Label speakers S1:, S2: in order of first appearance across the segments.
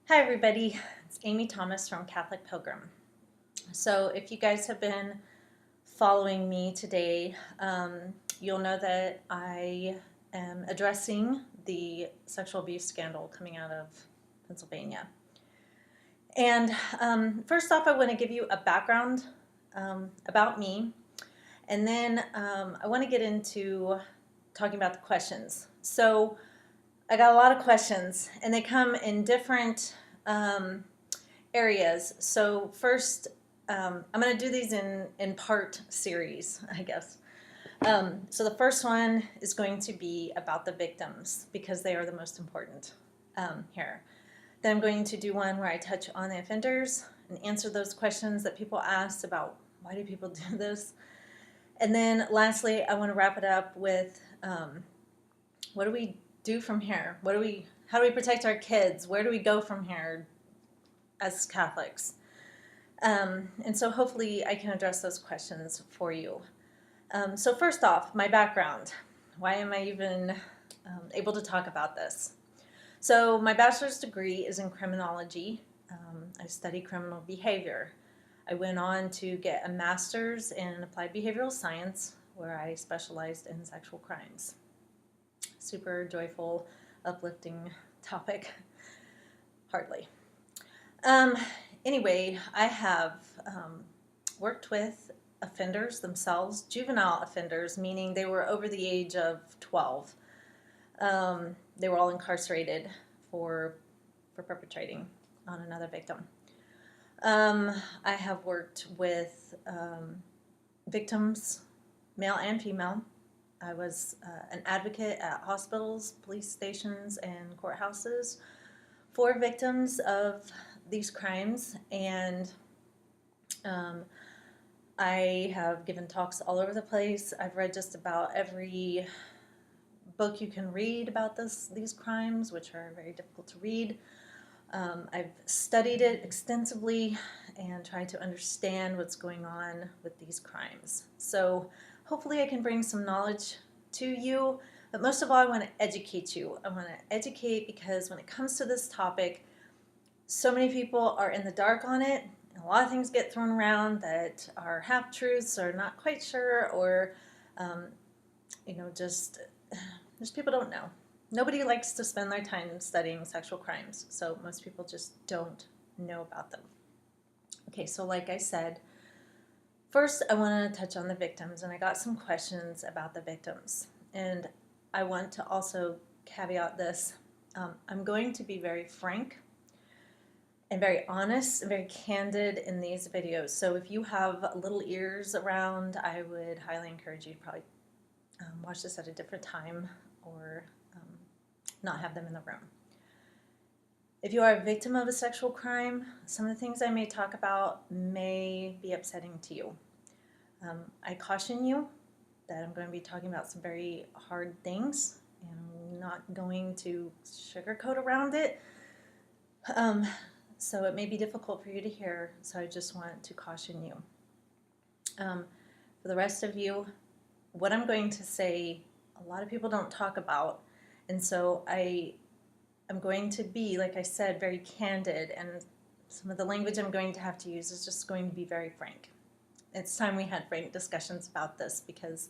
S1: Hi everybody, it's Amy Thomas from Catholic Pilgrim. So if you guys have been following me today, you'll know that I am addressing the sexual abuse scandal coming out of Pennsylvania. And first off, I want to give you a background about me, and then I want to get into talking about the questions. So I got a lot of questions, and they come in different areas. So first, I'm going to do these in part series, I guess. So the first one is going to be about the victims because they are the most important here. Then I'm going to do one where I touch on the offenders and answer those questions that people asked about why do people do this. And then lastly, I want to wrap it up with what do we do from here? How do we protect our kids? Where do we go from here as Catholics? And so hopefully I can address those questions for you. So first off, my background. Why am I even able to talk about this? So my bachelor's degree is in criminology. I study criminal behavior. I went on to get a master's in applied behavioral science where I specialized in sexual crimes. Super joyful, uplifting topic. Hardly. Anyway, I have worked with offenders themselves, juvenile offenders, meaning they were over the age of 12. They were all incarcerated for perpetrating on another victim. I have worked with victims, male and female. I was an advocate at hospitals, police stations, and courthouses for victims of these crimes, and I have given talks all over the place. I've read just about every book you can read about these crimes, which are very difficult to read. I've studied it extensively and tried to understand what's going on with these crimes. So hopefully I can bring some knowledge to you, but most of all I want to educate you. I want to educate because when it comes to this topic, so many people are in the dark on it. And a lot of things get thrown around that are half-truths or not quite sure, or just people don't know. Nobody likes to spend their time studying sexual crimes, so most people just don't know about them. Okay, so like I said, first I want to touch on the victims, and I got some questions about the victims. And I want to also caveat this. I'm going to be very frank and very honest and very candid in these videos. So if you have little ears around, I would highly encourage you to probably watch this at a different time or not have them in the room. If you are a victim of a sexual crime, some of the things I may talk about may be upsetting to you. I caution you that I'm going to be talking about some very hard things, and I'm not going to sugarcoat around it. So it may be difficult for you to hear, so I just want to caution you. For the rest of you, what I'm going to say, a lot of people don't talk about, and so I'm going to be, like I said, very candid, and some of the language I'm going to have to use is just going to be very frank. It's time we had frank discussions about this because,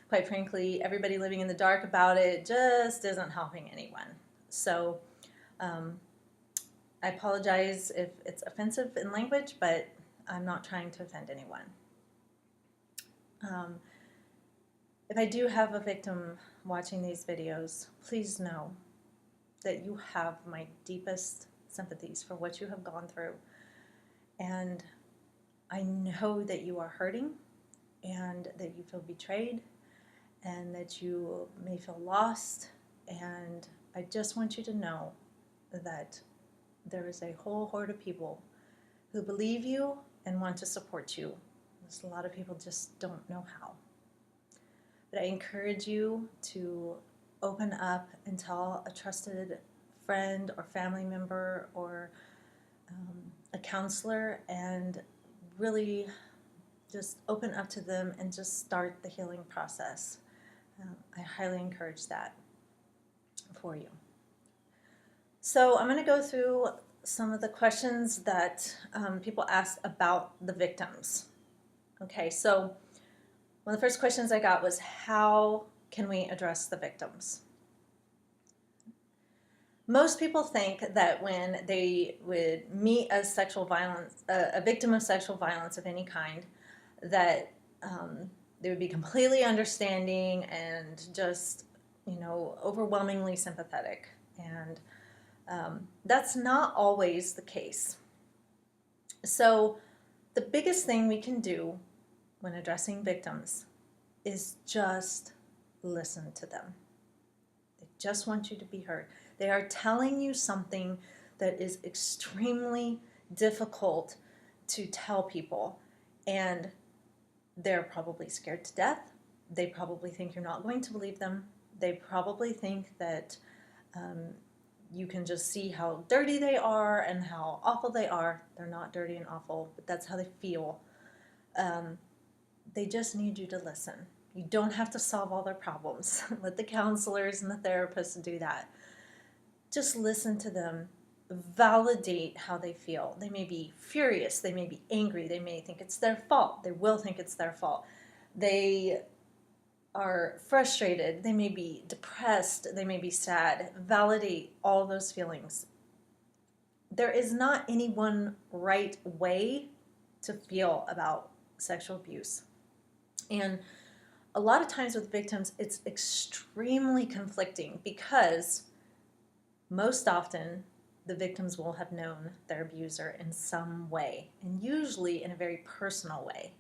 S1: quite frankly, everybody living in the dark about it just isn't helping anyone. So I apologize if it's offensive in language, but I'm not trying to offend anyone. If I do have a victim watching these videos, please know that you have my deepest sympathies for what you have gone through. And I know that you are hurting and that you feel betrayed and that you may feel lost. And I just want you to know that there is a whole horde of people who believe you and want to support you. There's a lot of people just don't know how. But I encourage you to open up and tell a trusted friend or family member or a counselor, and really just open up to them and just start the healing process. I highly encourage that for you. So I'm going to go through some of the questions that people ask about the victims. Okay, so one of the first questions I got was, how can we address the victims? Most people think that when they would meet a sexual violence, a victim of sexual violence of any kind, that they would be completely understanding and just, overwhelmingly sympathetic. And that's not always the case. So the biggest thing we can do when addressing victims is just listen to them. They just want you to be heard. They are telling you something that is extremely difficult to tell people, and they're probably scared to death. They probably think you're not going to believe them. They probably think that you can just see how dirty they are and how awful they are. They're not dirty and awful, but that's how they feel. They just need you to listen. You don't have to solve all their problems. Let the counselors and the therapists do that. Just listen to them. Validate how they feel. They may be furious. They may be angry. They may think it's their fault. They will think it's their fault. They are frustrated. They may be depressed. They may be sad. Validate all those feelings. There is not any one right way to feel about sexual abuse. And a lot of times with victims, it's extremely conflicting because most often the victims will have known their abuser in some way, and usually in a very personal way.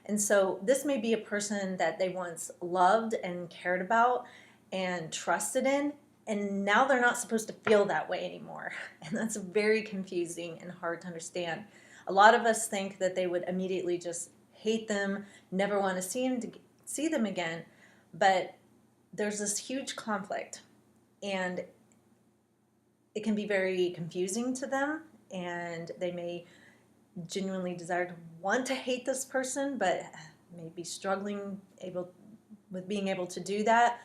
S1: And so this may be a person that they once loved and cared about and trusted in, and now they're not supposed to feel that way anymore. And that's very confusing and hard to understand. A lot of us think that they would immediately just hate them, never want to see them again, but there's this huge conflict, and it can be very confusing to them, and they may genuinely desire to want to hate this person, but may be struggling with being able to do that.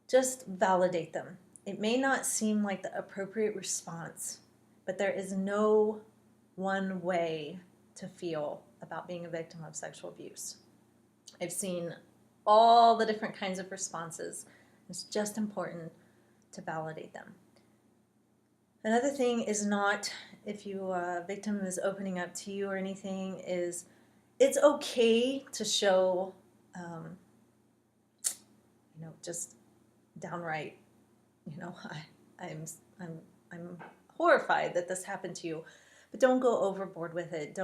S1: Just validate them. It may not seem like the appropriate response, but there is no one way to feel about being a victim of sexual abuse. I've seen all the different kinds of responses. It's just important to validate them. Another thing is not, if a victim is opening up to you or anything, is it's okay to show, just downright, I'm horrified that this happened to you, but don't go overboard with it.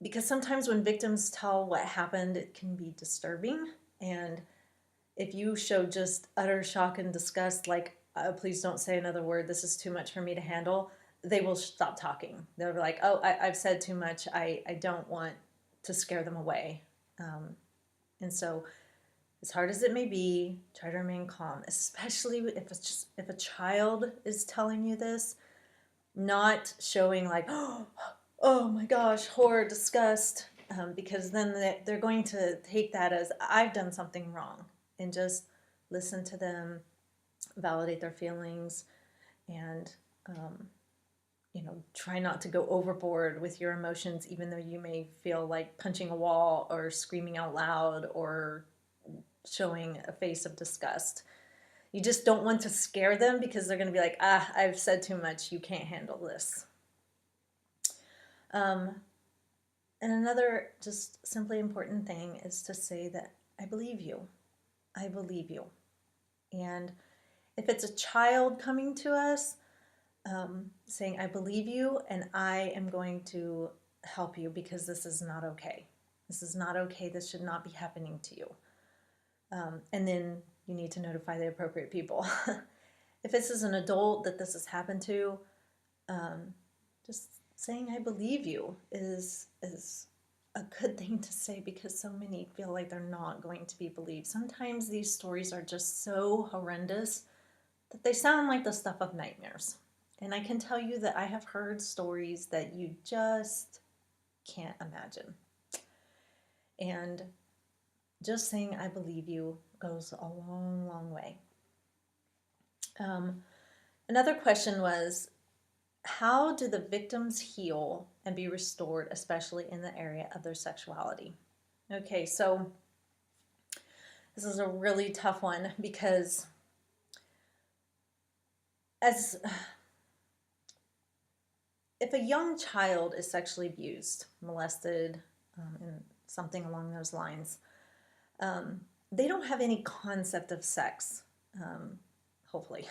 S1: Because sometimes when victims tell what happened, it can be disturbing, and if you show just utter shock and disgust, like, please don't say another word, this is too much for me to handle, they will stop talking. They'll be like, oh, I've said too much, I don't want to scare them away. And so, as hard as it may be, try to remain calm, especially if a child is telling you this, not showing like, oh my gosh, horror, disgust, because then they're going to take that as I've done something wrong, and just listen to them, validate their feelings, and try not to go overboard with your emotions, even though you may feel like punching a wall or screaming out loud or showing a face of disgust. You just don't want to scare them, because they're going to be like, I've said too much, you can't handle this. And another just simply important thing is to say that I believe you. I believe you. And if it's a child coming to us, saying, I believe you, and I am going to help you, because this is not okay. This is not okay. This should not be happening to you. And then you need to notify the appropriate people. If this is an adult that this has happened to, just saying I believe you is a good thing to say, because so many feel like they're not going to be believed. Sometimes these stories are just so horrendous that they sound like the stuff of nightmares. And I can tell you that I have heard stories that you just can't imagine. And just saying I believe you goes a long, long way. Another question was, how do the victims heal and be restored, especially in the area of their sexuality? Okay, so this is a really tough one because as if a young child is sexually abused, molested, and something along those lines, they don't have any concept of sex, hopefully.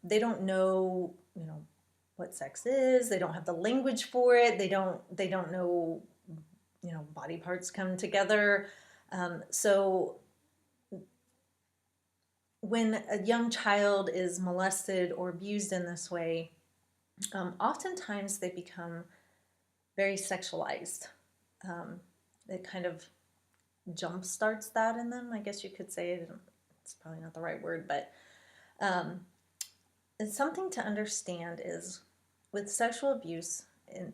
S1: They don't know, what sex is. They don't have the language for it. They don't know, body parts come together. So when a young child is molested or abused in this way, oftentimes they become very sexualized. It kind of jump starts that in them, I guess you could say. It's probably not the right word, but it's something to understand is with sexual abuse in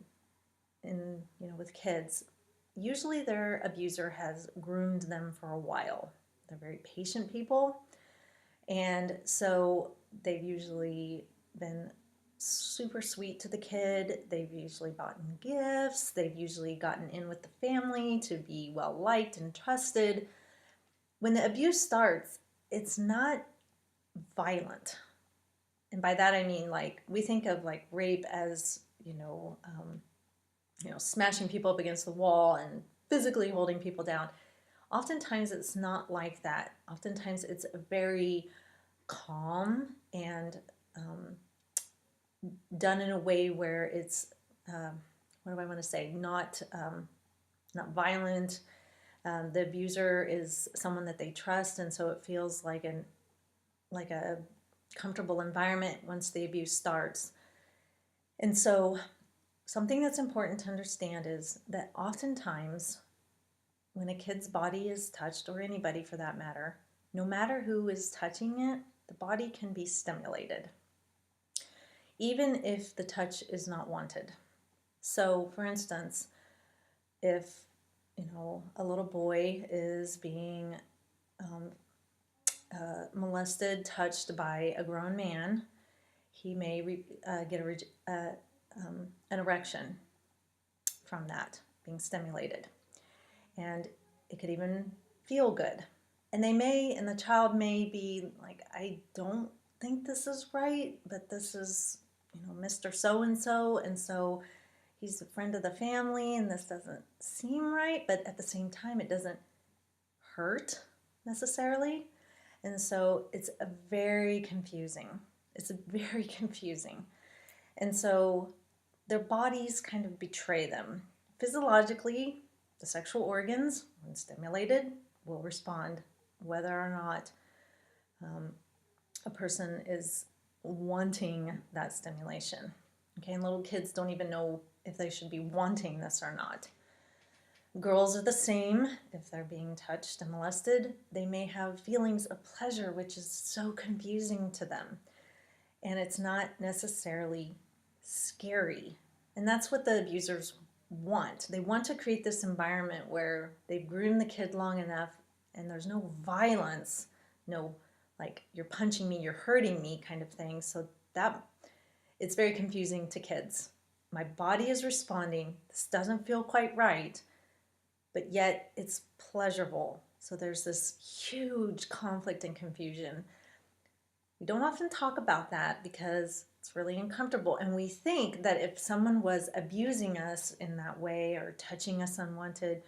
S1: with kids, usually their abuser has groomed them for a while. They're very patient people, and so they've usually been super sweet to the kid. They've usually gotten gifts. They've usually gotten in with the family to be well liked and trusted. When the abuse starts, it's not violent. And by that I mean, like, we think of like rape as, smashing people up against the wall and physically holding people down. Oftentimes it's not like that. Oftentimes it's a very calm and done in a way where it's what do I want to say? Not violent. The abuser is someone that they trust, and so it feels like a comfortable environment once the abuse starts. And so something that's important to understand is that oftentimes when a kid's body is touched, or anybody for that matter, no matter who is touching it, the body can be stimulated, even if the touch is not wanted. So, for instance, if a little boy is being molested, touched by a grown man, he may get an erection from that being stimulated, and it could even feel good. And the child may be like, I don't think this is right, but this is Mr. So-and-so, and so he's a friend of the family, and this doesn't seem right, but at the same time, it doesn't hurt necessarily. And so it's very confusing. It's very confusing. And so their bodies kind of betray them. Physiologically, the sexual organs, when stimulated, will respond whether or not a person is wanting that stimulation. Okay, and little kids don't even know if they should be wanting this or not. Girls are the same. If they're being touched and molested, they may have feelings of pleasure, which is so confusing to them. And it's not necessarily scary. And that's what the abusers want. They want to create this environment where they've groomed the kid long enough and there's no violence, no like you're punching me, you're hurting me kind of thing. So that it's very confusing to kids. My body is responding. This doesn't feel quite right, but yet it's pleasurable. So there's this huge conflict and confusion. We don't often talk about that because it's really uncomfortable. And we think that if someone was abusing us in that way or touching us unwanted,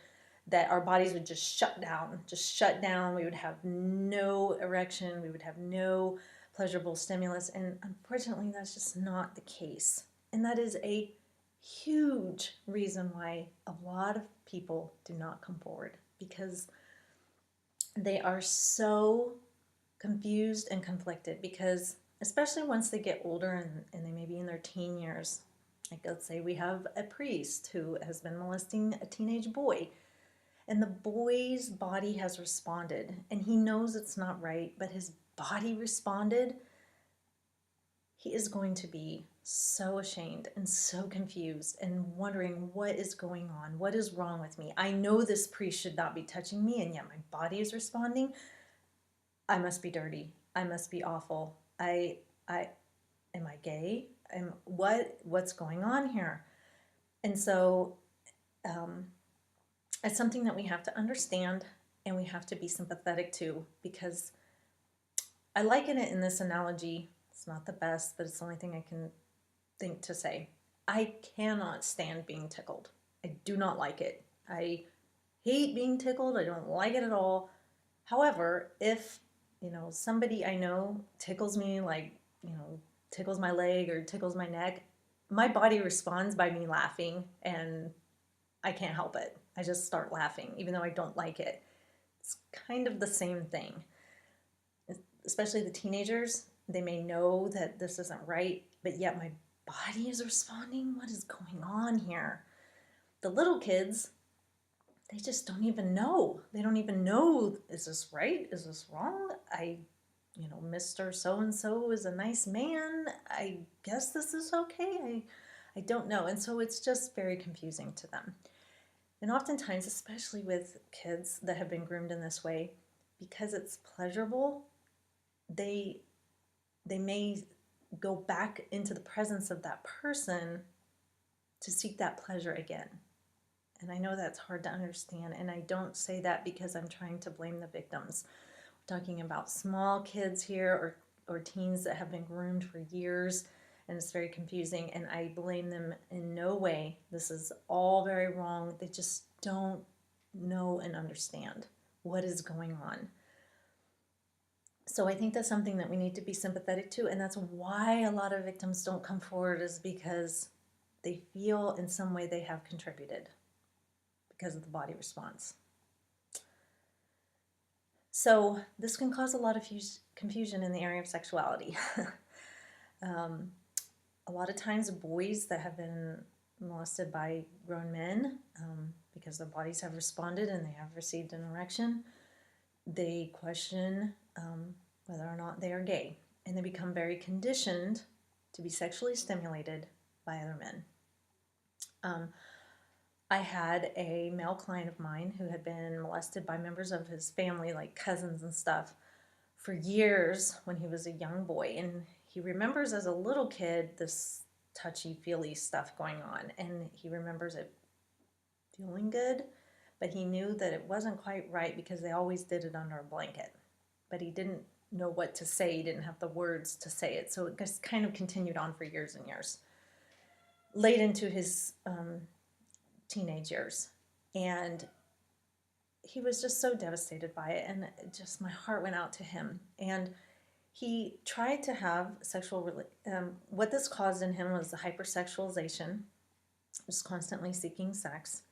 S1: that our bodies would just shut down. We would have no erection. We would have no pleasurable stimulus. And unfortunately, that's just not the case. And that is a huge reason why a lot of people do not come forward, because they are so confused and conflicted, because especially once they get older and they may be in their teen years, like let's say we have a priest who has been molesting a teenage boy, and the boy's body has responded, and he knows it's not right, but his body responded. He is going to be so ashamed and so confused and wondering what is going on, what is wrong with me. I know this priest should not be touching me, and yet my body is responding. I must be dirty. I must be awful. Am I gay? What's going on here? And so it's something that we have to understand and we have to be sympathetic to, because I liken it in this analogy. It's not the best, but it's the only thing I can think to say. I cannot stand being tickled. I do not like it. I hate being tickled. I don't like it at all. However, if, somebody I know tickles me, like, tickles my leg or tickles my neck, my body responds by me laughing, and I can't help it. I just start laughing, even though I don't like it. It's kind of the same thing. Especially the teenagers, they may know that this isn't right, but yet my body is responding. What is going on here? The little kids, they just don't even know. They don't even know, is this right? Is this wrong? Mr. So-and-so is a nice man. I guess this is okay. I don't know. And so it's just very confusing to them. And oftentimes, especially with kids that have been groomed in this way, because it's pleasurable, they may go back into the presence of that person to seek that pleasure again. And I know that's hard to understand, and I don't say that because I'm trying to blame the victims. We're talking about small kids here, or teens that have been groomed for years, and it's very confusing, and I blame them in no way. This is all very wrong. They just don't know and understand what is going on. So I think that's something that we need to be sympathetic to, and that's why a lot of victims don't come forward, is because they feel in some way they have contributed because of the body response. So this can cause a lot of confusion in the area of sexuality. A lot of times boys that have been molested by grown men, because their bodies have responded and they have received an erection, they question whether or not they are gay, and they become very conditioned to be sexually stimulated by other men. I had a male client of mine who had been molested by members of his family, like cousins and stuff, for years when he was a young boy. And he remembers as a little kid this touchy-feely stuff going on. And he remembers it feeling good, but he knew that it wasn't quite right because they always did it under a blanket. But he didn't know what to say. He didn't have the words to say it. So it just kind of continued on for years and years. Late into his teenage years, and he was just so devastated by it, and just my heart went out to him. And he tried to have sexual what this caused in him was the hypersexualization, just constantly seeking sex,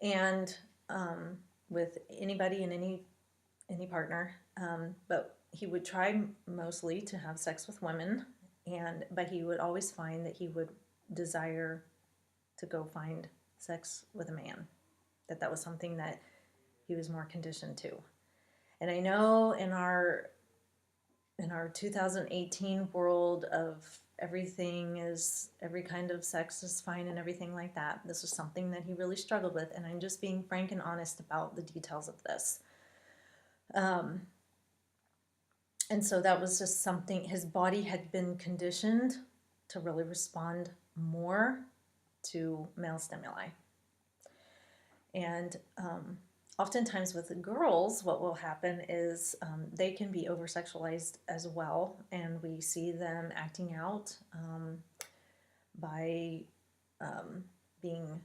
S1: and with anybody and any partner, but he would try mostly to have sex with women, but he would always find that he would desire to go find sex with a man, that was something that he was more conditioned to. And I know in our 2018 world of every kind of sex is fine and everything like that, this was something that he really struggled with, and I'm just being frank and honest about the details of this. And so that was just something, his body had been conditioned to really respond more to male stimuli. And oftentimes with the girls, what will happen is they can be over-sexualized as well, and we see them acting out by being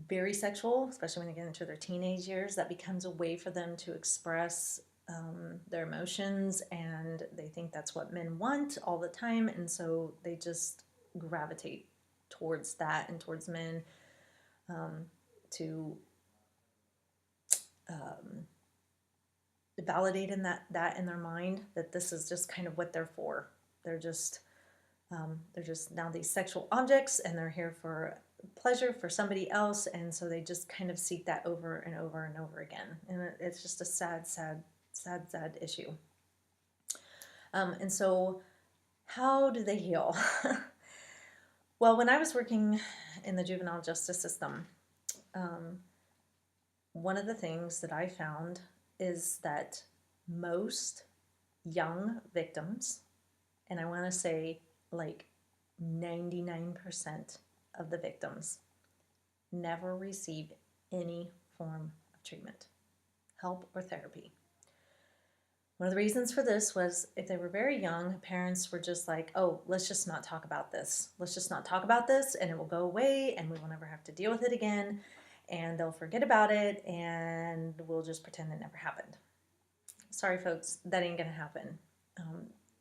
S1: very sexual, especially when they get into their teenage years. That becomes a way for them to express their emotions, and they think that's what men want all the time, and so they just gravitate towards that and towards men to validate in that in their mind, that this is just kind of what they're for. They're just now these sexual objects, and they're here for pleasure for somebody else, and so they just kind of seek that over and over and over again, and it's just a sad issue. And so how do they heal? Well, when I was working in the juvenile justice system, one of the things that I found is that most young victims And I want to say like 99% of the victims never receive any form of treatment, help, or therapy. One of the reasons for this was if they were very young, parents were just like, oh, let's just not talk about this. Let's just not talk about this and it will go away and we will never have to deal with it again and they'll forget about it and we'll just pretend it never happened. Sorry, folks, that ain't going to happen.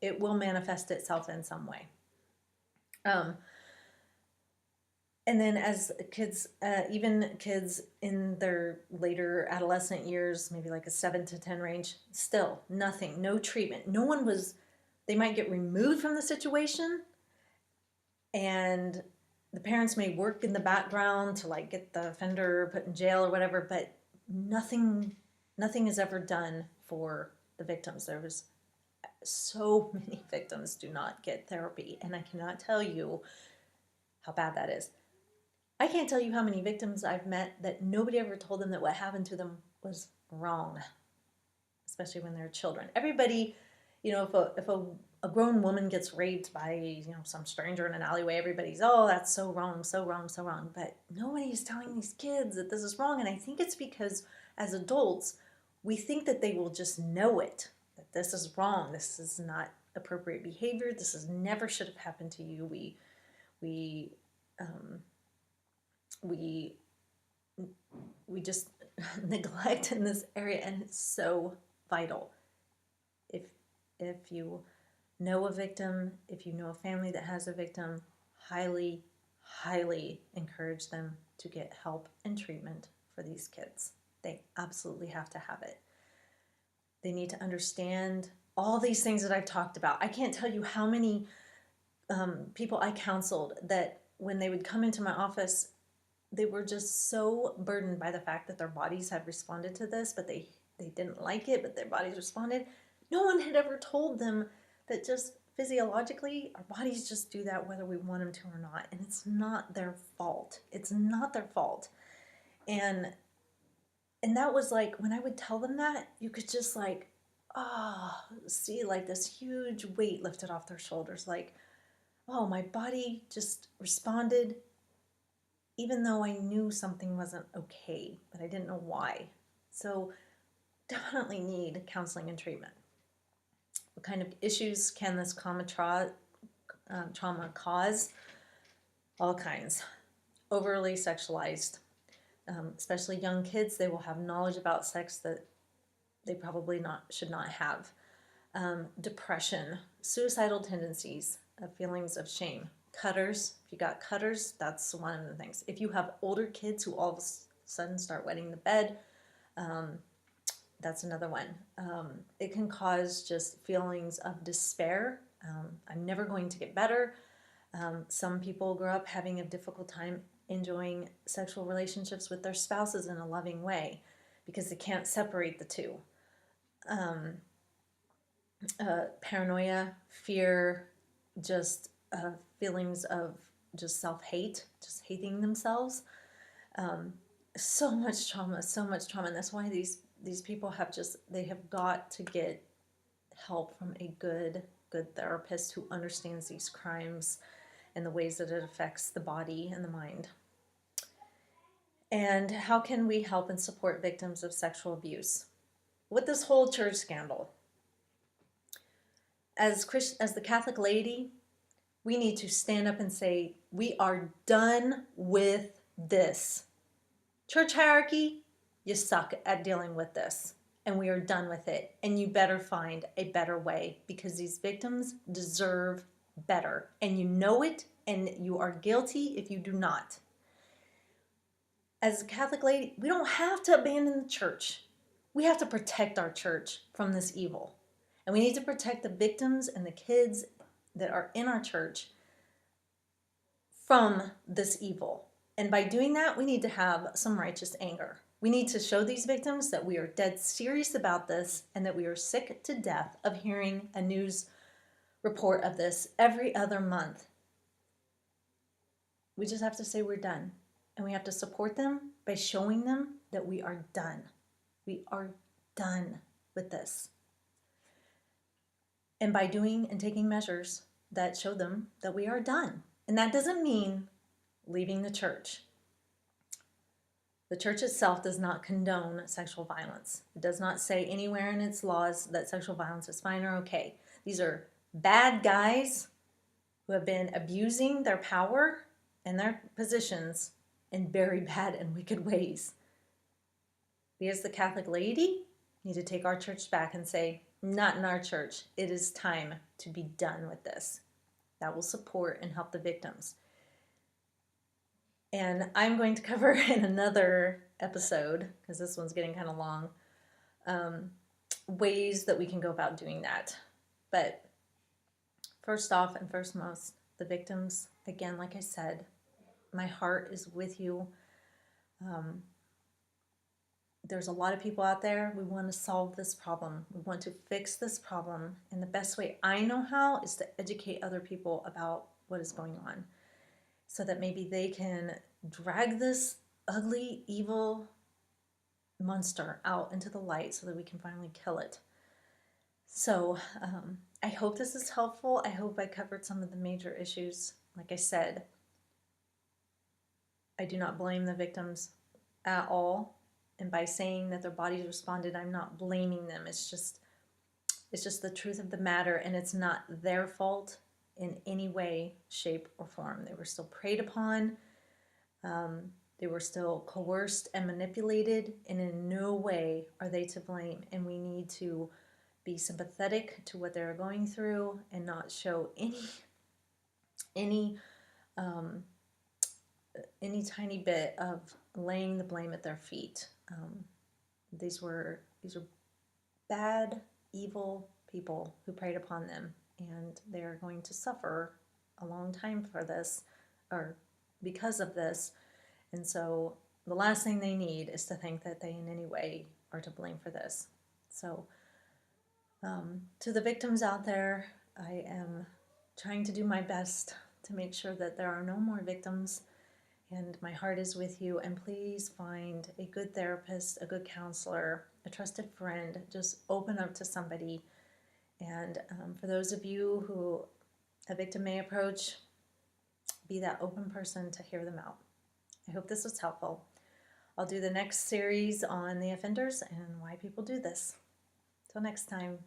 S1: It will manifest itself in some way. And then as kids, even kids in their later adolescent years, maybe like a 7 to 10 range, still nothing, no treatment. No one was, they might get removed from the situation and the parents may work in the background to like get the offender put in jail or whatever, but nothing is ever done for the victims. There was so many victims do not get therapy, and I cannot tell you how bad that is. I can't tell you how many victims I've met that nobody ever told them that what happened to them was wrong, especially when they're children. Everybody, if a grown woman gets raped by, some stranger in an alleyway, everybody's, oh, that's so wrong, so wrong, so wrong. But nobody's telling these kids that this is wrong. And I think it's because as adults, we think that they will just know it, that this is wrong, this is not appropriate behavior, this is never should have happened to you. We just neglect in this area, and it's so vital. If you know a victim, if you know a family that has a victim, highly encourage them to get help and treatment for these kids. They absolutely have to have it. They need to understand all these things that I've talked about. I can't tell you how many people I counseled that when they would come into my office, they were just so burdened by the fact that their bodies had responded to this, but they didn't like it, but their bodies responded. No one had ever told them that just physiologically, our bodies just do that whether we want them to or not, and it's not their fault. It's not their fault. And that was like, when I would tell them that, you could just like, see like this huge weight lifted off their shoulders, like, oh, my body just responded even though I knew something wasn't okay, but I didn't know why. So definitely need counseling and treatment. What kind of issues can this trauma cause? All kinds. Overly sexualized, especially young kids. They will have knowledge about sex that they probably should not have. Depression, suicidal tendencies, feelings of shame. Cutters, if you got cutters, that's one of the things. If you have older kids who all of a sudden start wetting the bed, that's another one. It can cause just feelings of despair. I'm never going to get better. Some people grow up having a difficult time enjoying sexual relationships with their spouses in a loving way because they can't separate the two. Paranoia, fear, just feelings of just self-hate, just hating themselves. So much trauma, and that's why these people have got to get help from a good therapist who understands these crimes and the ways that it affects the body and the mind. And how can we help and support victims of sexual abuse? With this whole church scandal, as the Catholic laity, we need to stand up and say, we are done with this. Church hierarchy, you suck at dealing with this, and we are done with it. And you better find a better way, because these victims deserve better. And you know it, and you are guilty if you do not. As a Catholic lady, we don't have to abandon the church. We have to protect our church from this evil. And we need to protect the victims and the kids that are in our church from this evil. And by doing that, we need to have some righteous anger. We need to show these victims that we are dead serious about this and that we are sick to death of hearing a news report of this every other month. We just have to say we're done. And we have to support them by showing them that we are done. We are done with this. and by doing and taking measures that show them that we are done. And that doesn't mean leaving the church. The church itself does not condone sexual violence. It does not say anywhere in its laws that sexual violence is fine or okay. These are bad guys who have been abusing their power and their positions in very bad and wicked ways. We, as the Catholic laity, need to take our church back and say, not in our church. It is time to be done with this. That will support and help the victims. And I'm going to cover in another episode, because this one's getting kind of long, ways that we can go about doing that. But first off and first most, the victims, again, like I said, my heart is with you. There's a lot of people out there. We want to solve this problem. We want to fix this problem. And the best way I know how is to educate other people about what is going on, so that maybe they can drag this ugly, evil monster out into the light so that we can finally kill it. So I hope this is helpful. I hope I covered some of the major issues. Like I said, I do not blame the victims at all. And by saying that their bodies responded, I'm not blaming them. It's just the truth of the matter, and it's not their fault in any way, shape, or form. They were still preyed upon. They were still coerced and manipulated, and in no way are they to blame. And we need to be sympathetic to what they're going through and not show any tiny bit of laying the blame at their feet. These were bad, evil people who preyed upon them, and they're going to suffer a long time for this, or because of this. And so the last thing they need is to think that they in any way are to blame for this. So to the victims out there, I am trying to do my best to make sure that there are no more victims, and my heart is with you. And please find a good therapist, a good counselor, a trusted friend. Just open up to somebody. And for those of you who a victim may approach, be that open person to hear them out. I hope this was helpful. I'll do the next series on the offenders and why people do this. Till next time.